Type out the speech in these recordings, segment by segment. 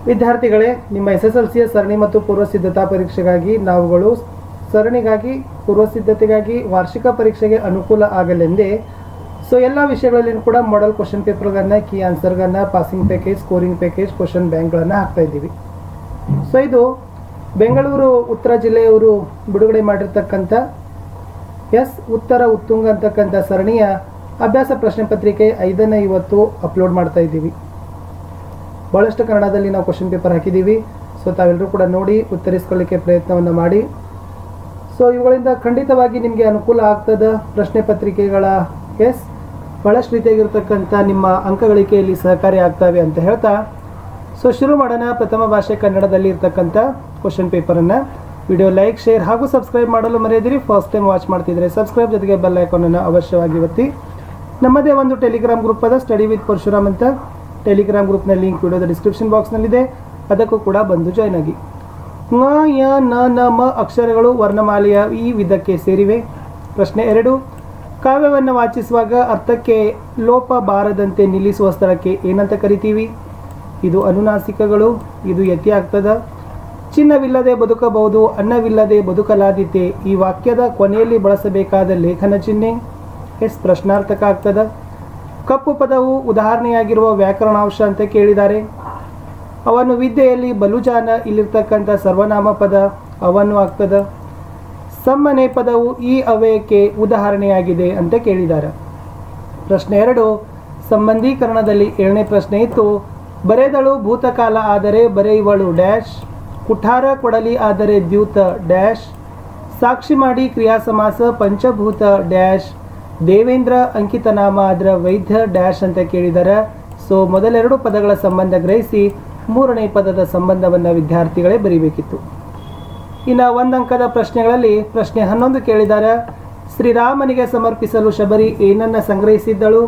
ವಿದ್ಯಾರ್ಥಿಗಳೇ, ನಿಮ್ಮ SSLCಯ ಸರಣಿ ಮತ್ತು ಪೂರ್ವ ಸಿದ್ಧತಾ ಪರೀಕ್ಷೆಗಾಗಿ ನಾವುಗಳು ಸರಣಿಗಾಗಿ ಪೂರ್ವ ಸಿದ್ಧತೆಗಾಗಿ ವಾರ್ಷಿಕ ಪರೀಕ್ಷೆಗೆ ಅನುಕೂಲ ಆಗಲೆಂದೇ ಎಲ್ಲ ವಿಷಯಗಳಲ್ಲಿ ಕೂಡ ಮಾಡೆಲ್ ಕ್ವಶನ್ ಪೇಪರ್ಗಳನ್ನು, ಕೀ ಆನ್ಸರ್ಗಳನ್ನು, passing package, scoring package, question ಬ್ಯಾಂಕ್ಗಳನ್ನು ಹಾಕ್ತಾ ಇದ್ದೀವಿ. ಇದು ಬೆಂಗಳೂರು ಉತ್ತರ ಜಿಲ್ಲೆಯವರು ಬಿಡುಗಡೆ ಮಾಡಿರ್ತಕ್ಕಂಥ ಉತ್ತರ ಉತ್ತುಂಗ ಅಂತಕ್ಕಂಥ ಸರಣಿಯ ಅಭ್ಯಾಸ ಪ್ರಶ್ನೆ ಪತ್ರಿಕೆ 5ನೇ ಇವತ್ತು ಅಪ್ಲೋಡ್ ಮಾಡ್ತಾ ಇದ್ದೀವಿ. ಭಾಳಷ್ಟು ಕನ್ನಡದಲ್ಲಿ ನಾವು ಕ್ವಶನ್ ಪೇಪರ್ ಹಾಕಿದ್ದೀವಿ. ತಾವೆಲ್ಲರೂ ಕೂಡ ನೋಡಿ ಉತ್ತರಿಸ್ಕೊಳ್ಳಿಕ್ಕೆ ಪ್ರಯತ್ನವನ್ನು ಮಾಡಿ. ಇವುಗಳಿಂದ ಖಂಡಿತವಾಗಿ ನಿಮಗೆ ಅನುಕೂಲ ಆಗ್ತದ. ಪ್ರಶ್ನೆ ಪತ್ರಿಕೆಗಳ ಬಹಳಷ್ಟು ರೀತಿಯಾಗಿರ್ತಕ್ಕಂಥ ನಿಮ್ಮ ಅಂಕಗಳಿಕೆಯಲ್ಲಿ ಸಹಕಾರಿ ಆಗ್ತವೆ ಅಂತ ಹೇಳ್ತಾ ಶುರು ಮಾಡೋಣ. ಪ್ರಥಮ ಭಾಷೆ ಕನ್ನಡದಲ್ಲಿ ಇರ್ತಕ್ಕಂಥ ಕ್ವಶನ್ ಪೇಪರನ್ನು. ವಿಡಿಯೋ ಲೈಕ್, ಶೇರ್ ಹಾಗೂ ಸಬ್ಸ್ಕ್ರೈಬ್ ಮಾಡಲು ಮರೆಯದಿರಿ. ಫಸ್ಟ್ ಟೈಮ್ ವಾಚ್ ಮಾಡ್ತಿದ್ರೆ ಸಬ್ಸ್ಕ್ರೈಬ್ ಜೊತೆಗೆ ಬೆಲ್ ಐಕಾನನ್ನು ಅವಶ್ಯವಾಗಿ ಒತ್ತಿ. ನಮ್ಮದೇ ಒಂದು ಟೆಲಿಗ್ರಾಮ್ ಗ್ರೂಪ್ ಅದ, ಸ್ಟಡಿ ವಿತ್ ಪರಶುರಾಮ್ ಅಂತ. ಟೆಲಿಗ್ರಾಮ್ ಗ್ರೂಪ್ನ ಲಿಂಕ್ ವಿಡಿಯೋದ ಡಿಸ್ಕ್ರಿಪ್ಷನ್ ಬಾಕ್ಸ್ನಲ್ಲಿದೆ, ಅದಕ್ಕೂ ಕೂಡ ಬಂದು ಜಾಯ್ನ್ ಆಗಿ. ङ ಯ ನ ನ ಮ ಅಕ್ಷರಗಳು ವರ್ಣಮಾಲೆಯ ಈ ವಿಧಕ್ಕೆ ಸೇರಿವೆ. ಪ್ರಶ್ನೆ 2. ಕಾವ್ಯವನ್ನು ವಾಚಿಸುವಾಗ ಅರ್ಥಕ್ಕೆ ಲೋಪ ಬಾರದಂತೆ ನಿಲ್ಲಿಸುವ ಸ್ಥಳಕ್ಕೆ ಏನಂತ ಕರಿತೀವಿ? ಇದು ಅನುನಾಸಿಕಗಳು. ಇದು ಯತಿ ಆಗ್ತದ. ಚಿನ್ನವಿಲ್ಲದೆ ಬದುಕಬಹುದು, ಅನ್ನವಿಲ್ಲದೆ ಬದುಕಲಾದೀತೆ. ಈ ವಾಕ್ಯದ ಕೊನೆಯಲ್ಲಿ ಬಳಸಬೇಕಾದ ಲೇಖನ ಚಿಹ್ನೆ ಪ್ರಶ್ನಾರ್ಥಕ ಆಗ್ತದ. ಕಪ್ಪು ಪದವು ಉದಾಹರಣೆಯಾಗಿರುವ ವ್ಯಾಕರಣಾಂಶ ಅಂತ ಕೇಳಿದ್ದಾರೆ. ಅವನು ವಿದ್ಯೆಯಲ್ಲಿ ಬಲುಜಾನ, ಇಲ್ಲಿರ್ತಕ್ಕಂಥ ಸರ್ವನಾಮ ಪದ ಅವನು ಆಗ್ತದ. ಸಮ್ಮನೆ ಪದವು ಈ ಅವ್ಯಯಕ್ಕೆ ಉದಾಹರಣೆಯಾಗಿದೆ ಅಂತ ಕೇಳಿದ್ದಾರೆ. ಪ್ರಶ್ನೆ 2. ಸಂಬಂಧೀಕರಣದಲ್ಲಿ 7ನೇ ಪ್ರಶ್ನೆ ಇತ್ತು. ಬರೆದಳು ಭೂತಕಾಲ ಆದರೆ ಬರೆಯುವಳು ಡ್ಯಾಶ್. ಕುಠಾರ ಕೊಡಲಿ ಆದರೆ ದ್ಯೂತ ಡ್ಯಾಶ್. ಸಾಕ್ಷಿ ಮಾಡಿ ಕ್ರಿಯಾ ಸಮಾಸ ಪಂಚಭೂತ ಡ್ಯಾಶ್. ದೇವೇಂದ್ರ ಅಂಕಿತನಾಮ ಅದರ ವೈದ್ಯ ಡ್ಯಾಶ್ ಅಂತ ಕೇಳಿದ್ದಾರೆ. ಮೊದಲೆರಡು ಪದಗಳ ಸಂಬಂಧ ಗ್ರಹಿಸಿ 3ನೇ ಪದದ ಸಂಬಂಧವನ್ನು ವಿದ್ಯಾರ್ಥಿಗಳೇ ಬರೀಬೇಕಿತ್ತು. ಇನ್ನು 1 ಅಂಕದ ಪ್ರಶ್ನೆಗಳಲ್ಲಿ ಪ್ರಶ್ನೆ 11 ಕೇಳಿದ್ದಾರೆ. ಶ್ರೀರಾಮನಿಗೆ ಸಮರ್ಪಿಸಲು ಶಬರಿ ಏನನ್ನ ಸಂಗ್ರಹಿಸಿದ್ದಳು?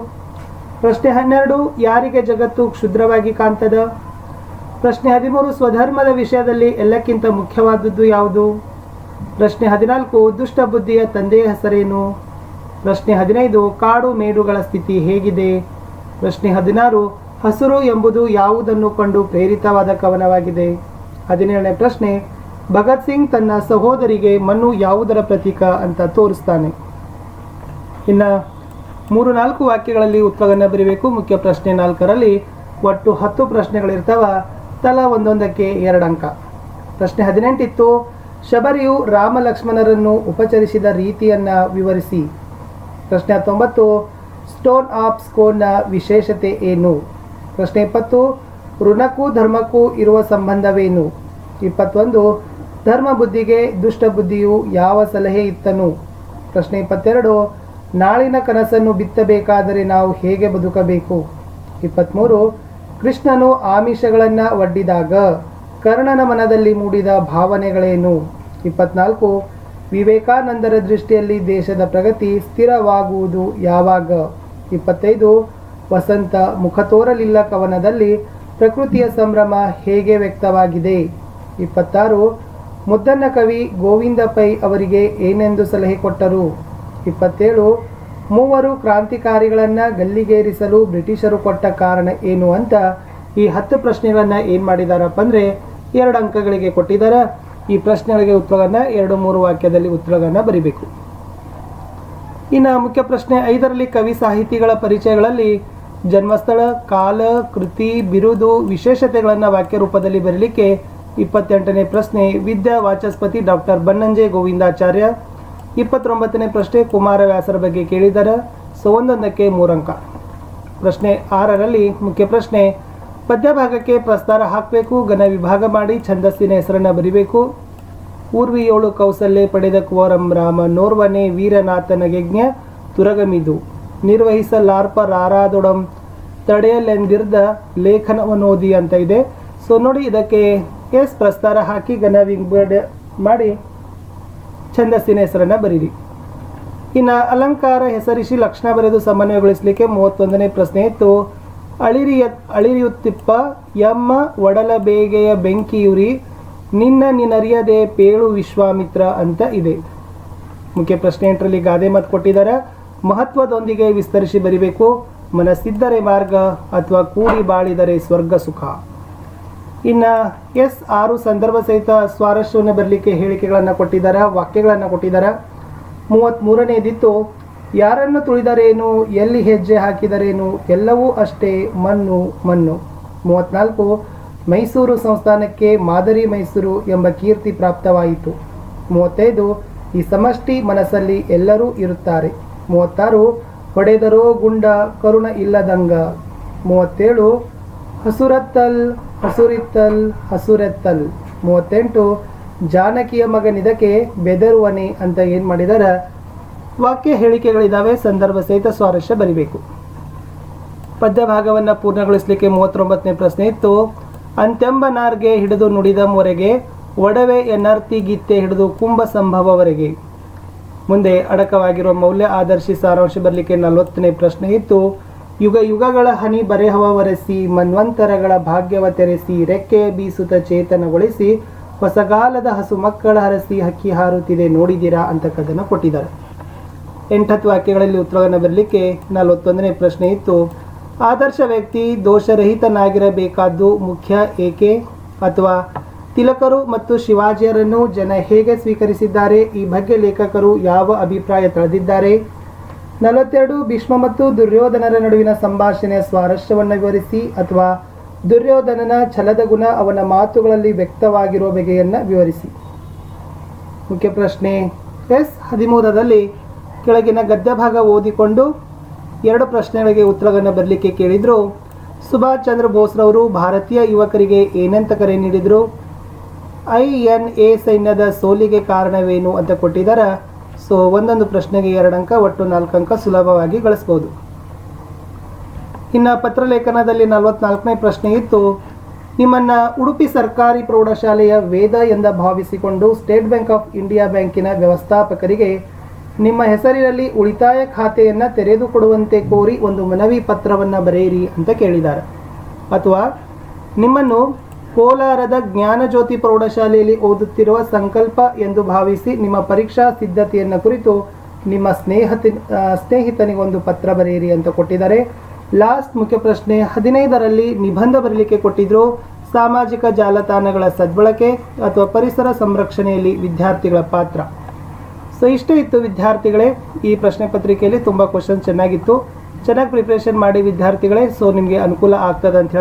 ಪ್ರಶ್ನೆ 12. ಯಾರಿಗೆ ಜಗತ್ತು ಕ್ಷುದ್ರವಾಗಿ ಕಾಣ್ತದ? ಪ್ರಶ್ನೆ 13. ಸ್ವಧರ್ಮದ ವಿಷಯದಲ್ಲಿ ಎಲ್ಲಕ್ಕಿಂತ ಮುಖ್ಯವಾದದ್ದು ಯಾವುದು? ಪ್ರಶ್ನೆ 14. ದುಷ್ಟ ಬುದ್ಧಿಯ ತಂದೆಯ ಹೆಸರೇನು? ಪ್ರಶ್ನೆ 15. ಕಾಡು ಮೇಡುಗಳ ಸ್ಥಿತಿ ಹೇಗಿದೆ? ಪ್ರಶ್ನೆ 16. ಹಸುರು ಎಂಬುದು ಯಾವುದನ್ನು ಕಂಡು ಪ್ರೇರಿತವಾದ ಕವನವಾಗಿದೆ? 17ನೇ ಪ್ರಶ್ನೆ. ಭಗತ್ ಸಿಂಗ್ ತನ್ನ ಸಹೋದರಿಗೆ ಮಣ್ಣು ಯಾವುದರ ಪ್ರತೀಕ ಅಂತ ತೋರಿಸ್ತಾನೆ? ಇನ್ನು 3-4 ವಾಕ್ಯಗಳಲ್ಲಿ ಉತ್ತರವನ್ನು ಬರೀಬೇಕು. ಮುಖ್ಯ ಪ್ರಶ್ನೆ 4ರಲ್ಲಿ ಒಟ್ಟು 10 ಪ್ರಶ್ನೆಗಳಿರ್ತಾವ. ತಲಾ ಒಂದೊಂದಕ್ಕೆ 2 ಅಂಕ. ಪ್ರಶ್ನೆ 18 ಇತ್ತು. ಶಬರಿಯು ರಾಮ ಲಕ್ಷ್ಮಣರನ್ನು ಉಪಚರಿಸಿದ ರೀತಿಯನ್ನು ವಿವರಿಸಿ. ಪ್ರಶ್ನೆ 19. ಸ್ಟೋನ್ ಆಫ್ ಸ್ಕೋನ್ನ ವಿಶೇಷತೆ ಏನು? ಪ್ರಶ್ನೆ 20. ಋಣಕ್ಕೂ ಧರ್ಮಕ್ಕೂ ಇರುವ ಸಂಬಂಧವೇನು? 21. ಧರ್ಮ ಬುದ್ಧಿಗೆ ದುಷ್ಟ ಬುದ್ಧಿಯು ಯಾವ ಸಲಹೆ ಇತ್ತನು? ಪ್ರಶ್ನೆ 22. ನಾಳಿನ ಕನಸನ್ನು ಬಿತ್ತಬೇಕಾದರೆ ನಾವು ಹೇಗೆ ಬದುಕಬೇಕು? 23. ಕೃಷ್ಣನು ಆಮಿಷಗಳನ್ನು ಒಡ್ಡಿದಾಗ ಕರ್ಣನ ಮನದಲ್ಲಿ ಮೂಡಿದ ಭಾವನೆಗಳೇನು? 24. ವಿವೇಕಾನಂದರ ದೃಷ್ಟಿಯಲ್ಲಿ ದೇಶದ ಪ್ರಗತಿ ಸ್ಥಿರವಾಗುವುದು ಯಾವಾಗ? 25. ವಸಂತ ಮುಖ ತೋರಲಿಲ್ಲ ಕವನದಲ್ಲಿ ಪ್ರಕೃತಿಯ ಸಂಭ್ರಮ ಹೇಗೆ ವ್ಯಕ್ತವಾಗಿದೆ? 26. ಮುದ್ದಣ್ಣ ಕವಿ ಗೋವಿಂದ ಪೈ ಅವರಿಗೆ ಏನೆಂದು ಸಲಹೆ ಕೊಟ್ಟರು? 27. ಮೂವರು ಕ್ರಾಂತಿಕಾರಿಗಳನ್ನು ಗಲ್ಲಿಗೇರಿಸಲು ಬ್ರಿಟಿಷರು ಕೊಟ್ಟ ಕಾರಣ ಏನು ಅಂತ ಈ 10 ಪ್ರಶ್ನೆಗಳನ್ನು ಏನು ಮಾಡಿದಾರಪ್ಪ ಅಂದರೆ 2 ಅಂಕಗಳಿಗೆ ಕೊಟ್ಟಿದ್ದಾರೆ. ಈ ಪ್ರಶ್ನೆಗಳಿಗೆ ಉತ್ತರವನ್ನು 2-3 ವಾಕ್ಯದಲ್ಲಿ ಉತ್ತರಗಳನ್ನು ಬರೀಬೇಕು. ಇನ್ನು ಮುಖ್ಯ ಪ್ರಶ್ನೆ 5ರಲ್ಲಿ ಕವಿ ಸಾಹಿತಿಗಳ ಪರಿಚಯಗಳಲ್ಲಿ ಜನ್ಮಸ್ಥಳ, ಕಾಲ, ಕೃತಿ, ಬಿರುದು, ವಿಶೇಷತೆಗಳನ್ನು ವಾಕ್ಯ ರೂಪದಲ್ಲಿ ಬರೀಲಿಕ್ಕೆ 28ನೇ ಪ್ರಶ್ನೆ. ವಿದ್ಯಾ ವಾಚಸ್ಪತಿ ಡಾಕ್ಟರ್ ಬನ್ನಂಜೆ ಗೋವಿಂದಾಚಾರ್ಯ. 29ನೇ ಪ್ರಶ್ನೆ ಕುಮಾರವ್ಯಾಸರ ಬಗ್ಗೆ ಕೇಳಿದ್ದಾರೆ. ಒಂದೊಂದಕ್ಕೆ 3 ಅಂಕ. ಪ್ರಶ್ನೆ 6ರಲ್ಲಿ ಮುಖ್ಯ ಪ್ರಶ್ನೆ. ಪದ್ಯ ಭಾಗಕ್ಕೆ ಪ್ರಸ್ತಾರ ಹಾಕಬೇಕು. ಘನ ವಿಭಾಗ ಮಾಡಿ ಛಂದಸ್ಸಿನ ಹೆಸರನ್ನು ಬರಿಬೇಕು. ಊರ್ವಿಯೋಳು ಕೌಸಲ್ಯ ಪಡೆದ ಕುವರಂ ರಾಮ ನೋರ್ವನೆ ವೀರನಾಥನಗೆಜ್ಞ ತುರಗಮಿದು ನಿರ್ವಹಿಸಲಾರ್ಪ ರಾರಾದೊಡಂ ತಡೆಯಲೆಂದಿರ್ದ ಲೇಖನವನೋದಿ ಅಂತ ಇದೆ. ನೋಡಿ, ಇದಕ್ಕೆ ಪ್ರಸ್ತಾರ ಹಾಕಿ ಘನ ವಿಭಾಗ ಮಾಡಿ ಛಂದಸ್ಸಿನ ಹೆಸರನ್ನು ಬರೀರಿ. ಇನ್ನು ಅಲಂಕಾರ ಹೆಸರಿಸಿ ಲಕ್ಷಣ ಬರೆದು ಸಮನ್ವಯಗೊಳಿಸಲಿಕ್ಕೆ 31ನೇ ಪ್ರಶ್ನೆ ಇತ್ತು. ಅಳಿರಿಯುತ್ತಿಪ್ಪ ಎಮ್ಮ ಒಡಲ ಬೇಗೆಯ ಬೆಂಕಿಯುರಿ ನಿನ್ನರಿಯದೆ ಪೇಳು ವಿಶ್ವಾಮಿತ್ರ ಅಂತ ಇದೆ. ಮುಖ್ಯ ಪ್ರಶ್ನೆ 8ರಲ್ಲಿ ಗಾದೆ ಮಾತು ಕೊಟ್ಟಿದ್ದಾರೆ. ಮಹತ್ವದೊಂದಿಗೆ ವಿಸ್ತರಿಸಿ ಬರಿಬೇಕು. ಮನಸ್ಸಿದ್ದರೆ ಮಾರ್ಗ ಅಥವಾ ಕೂಡಿ ಬಾಳಿದರೆ ಸ್ವರ್ಗ ಸುಖ. ಇನ್ನು ಎಸ್ 6 ಸಂದರ್ಭ ಸಹಿತ ಸ್ವಾರಸ್ಯವನ್ನು ಬರಲಿಕ್ಕೆ ಹೇಳಿಕೆಗಳನ್ನು ಕೊಟ್ಟಿದ್ದಾರೆ, ವಾಕ್ಯಗಳನ್ನು ಕೊಟ್ಟಿದ್ದಾರೆ. 33ನೇದಿತ್ತು, ಯಾರನ್ನು ತುಳಿದರೇನು, ಎಲ್ಲಿ ಹೆಜ್ಜೆ ಹಾಕಿದರೇನು, ಎಲ್ಲವೂ ಅಷ್ಟೇ ಮಣ್ಣು ಮಣ್ಣು. 34, ಮೈಸೂರು ಸಂಸ್ಥಾನಕ್ಕೆ ಮಾದರಿ ಮೈಸೂರು ಎಂಬ ಕೀರ್ತಿ ಪ್ರಾಪ್ತವಾಯಿತು. 35, ಈ ಸಮಷ್ಟಿ ಮನಸ್ಸಲ್ಲಿ ಎಲ್ಲರೂ ಇರುತ್ತಾರೆ. 36, ಹೊಡೆದರೋ ಗುಂಡ ಕರುಣ ಇಲ್ಲದಂಗ. 37, ಹಸುರತ್ತಲ್ ಹಸುರಿತ್ತಲ್ ಹಸುರೆತ್ತಲ್. 38, ಜಾನಕಿಯ ಮಗನಿದಕ್ಕೆ ಬೆದರುವನೆ ಅಂತ ಏನು ಮಾಡಿದಾರೆ ವಾಕ್ಯ ಹೇಳಿಕೆಗಳಿದ್ದಾವೆ. ಸಂದರ್ಭ ಸಹಿತ ಸ್ವಾರಸ್ಯ ಬರಿಬೇಕು. ಪದ್ಯ ಭಾಗವನ್ನು ಪೂರ್ಣಗೊಳಿಸಲಿಕ್ಕೆ 39ನೇ ಪ್ರಶ್ನೆ ಇತ್ತು. ಅಂತ್ಯಂಬ ನಾರ್ಗೆ ಹಿಡಿದು ನುಡಿದ ಮೊರೆಗೆ, ಒಡವೆ ಎನ್ನರ್ತಿ ಗೀತೆ ಹಿಡಿದು ಕುಂಭ ಸಂಭವವರೆಗೆ. ಮುಂದೆ ಅಡಕವಾಗಿರುವ ಮೌಲ್ಯ ಆದರ್ಶಿ ಸಾರಾಂಶ ಬರಲಿಕ್ಕೆ 40ನೇ ಪ್ರಶ್ನೆ ಇತ್ತು. ಯುಗ ಯುಗಗಳ ಹನಿ ಬರೆಹವ ಒರೆಸಿ, ಮನ್ವಂತರಗಳ ಭಾಗ್ಯವ ತೆರೆಸಿ, ರೆಕ್ಕೆ ಬೀಸುತ್ತ ಚೇತನಗೊಳಿಸಿ, ಹೊಸಗಾಲದ ಹಸು ಮಕ್ಕಳ ಹರಸಿ ಹಕ್ಕಿ ಹಾರುತ್ತಿದೆ ನೋಡಿದಿರಾ ಅಂತಕ್ಕದನ್ನು ಕೊಟ್ಟಿದ್ದಾರೆ. 8 ವಾಕ್ಯಗಳಲ್ಲಿ ಉತ್ತರವನ್ನು ಬರಲಿಕ್ಕೆ 41ನೇ ಪ್ರಶ್ನೆ ಇತ್ತು. ಆದರ್ಶ ವ್ಯಕ್ತಿ ದೋಷರಹಿತನಾಗಿರಬೇಕಾದ್ದು ಮುಖ್ಯ ಏಕೆ, ಅಥವಾ ತಿಲಕರು ಮತ್ತು ಶಿವಾಜಿಯರನ್ನು ಜನ ಹೇಗೆ ಸ್ವೀಕರಿಸಿದ್ದಾರೆ, ಈ ಬಗ್ಗೆ ಲೇಖಕರು ಯಾವ ಅಭಿಪ್ರಾಯ ತಳೆದಿದ್ದಾರೆ. 42, ಭೀಷ್ಮ ಮತ್ತು ದುರ್ಯೋಧನರ ನಡುವಿನ ಸಂಭಾಷಣೆಯ ಸ್ವಾರಸ್ಯವನ್ನು ವಿವರಿಸಿ, ಅಥವಾ ದುರ್ಯೋಧನನ ಛಲದ ಗುಣ ಅವನ ಮಾತುಗಳಲ್ಲಿ ವ್ಯಕ್ತವಾಗಿರುವ ಬಗೆಯನ್ನು ವಿವರಿಸಿ. ಮುಖ್ಯ ಪ್ರಶ್ನೆ ಎಸ್ 13ರಲ್ಲಿ ಕೆಳಗಿನ ಗದ್ಯ ಭಾಗ ಓದಿಕೊಂಡು 2 ಪ್ರಶ್ನೆಗಳಿಗೆ ಉತ್ತರವನ್ನು ಬರಲಿಕ್ಕೆ ಕೇಳಿದರು. ಸುಭಾಷ್ ಚಂದ್ರ ಬೋಸ್ರವರು ಭಾರತೀಯ ಯುವಕರಿಗೆ ಏನಂತ ಕರೆ ನೀಡಿದರು, INA ಸೈನ್ಯದ ಸೋಲಿಗೆ ಕಾರಣವೇನು ಅಂತ ಕೊಟ್ಟಿದ್ದಾರೆ. ಸೊ ಒಂದೊಂದು ಪ್ರಶ್ನೆಗೆ 2 ಅಂಕ, ಒಟ್ಟು 4 ಅಂಕ ಸುಲಭವಾಗಿ ಗಳಿಸ್ಬೋದು. ಇನ್ನು ಪತ್ರಲೇಖನದಲ್ಲಿ 44ನೇ ಪ್ರಶ್ನೆ ಇತ್ತು. ನಿಮ್ಮನ್ನು ಉಡುಪಿ ಸರ್ಕಾರಿ ಪ್ರೌಢಶಾಲೆಯ ವೇದ ಎಂದು ಭಾವಿಸಿಕೊಂಡು ಸ್ಟೇಟ್ ಬ್ಯಾಂಕ್ ಆಫ್ ಇಂಡಿಯಾ ಬ್ಯಾಂಕಿನ ವ್ಯವಸ್ಥಾಪಕರಿಗೆ ನಿಮ್ಮ ಹೆಸರಿನಲ್ಲಿ ಉಳಿತಾಯ ಖಾತೆಯನ್ನು ತೆರೆದುಕೊಡುವಂತೆ ಕೋರಿ ಒಂದು ಮನವಿ ಪತ್ರವನ್ನು ಬರೆಯಿರಿ ಅಂತ ಕೇಳಿದ್ದಾರೆ. ಅಥವಾ ನಿಮ್ಮನ್ನು ಕೋಲಾರದ ಜ್ಞಾನಜ್ಯೋತಿ ಪ್ರೌಢಶಾಲೆಯಲ್ಲಿ ಓದುತ್ತಿರುವ ಸಂಕಲ್ಪ ಎಂದು ಭಾವಿಸಿ ನಿಮ್ಮ ಪರೀಕ್ಷಾ ಸಿದ್ಧತೆಯನ್ನು ಕುರಿತು ನಿಮ್ಮ ಸ್ನೇಹಿತನಿಗೆ ಒಂದು ಪತ್ರ ಬರೆಯಿರಿ ಅಂತ ಕೊಟ್ಟಿದ್ದಾರೆ. ಲಾಸ್ಟ್ ಮುಖ್ಯ ಪ್ರಶ್ನೆ 15ರಲ್ಲಿ ನಿಬಂಧ ಬರಲಿಕ್ಕೆ ಕೊಟ್ಟಿದ್ರು. ಸಾಮಾಜಿಕ ಜಾಲತಾಣಗಳ ಸದ್ಬಳಕೆ ಅಥವಾ ಪರಿಸರ ಸಂರಕ್ಷಣೆಯಲ್ಲಿ ವಿದ್ಯಾರ್ಥಿಗಳ ಪಾತ್ರ. ಸೊ ಇಷ್ಟೇ ಇತ್ತು ವಿದ್ಯಾರ್ಥಿಗಳೇ. ಈ ಪ್ರಶ್ನೆ ಪತ್ರಿಕೆಯಲ್ಲಿ ತುಂಬ ಕ್ವಶನ್ ಚೆನ್ನಾಗಿತ್ತು. ಚೆನ್ನಾಗಿ ಪ್ರಿಪ್ರೇಷನ್ ಮಾಡಿ ವಿದ್ಯಾರ್ಥಿಗಳೇ. ಸೊ ನಿಮಗೆ ಅನುಕೂಲ ಆಗ್ತದೆ ಅಂತ ಹೇಳಿ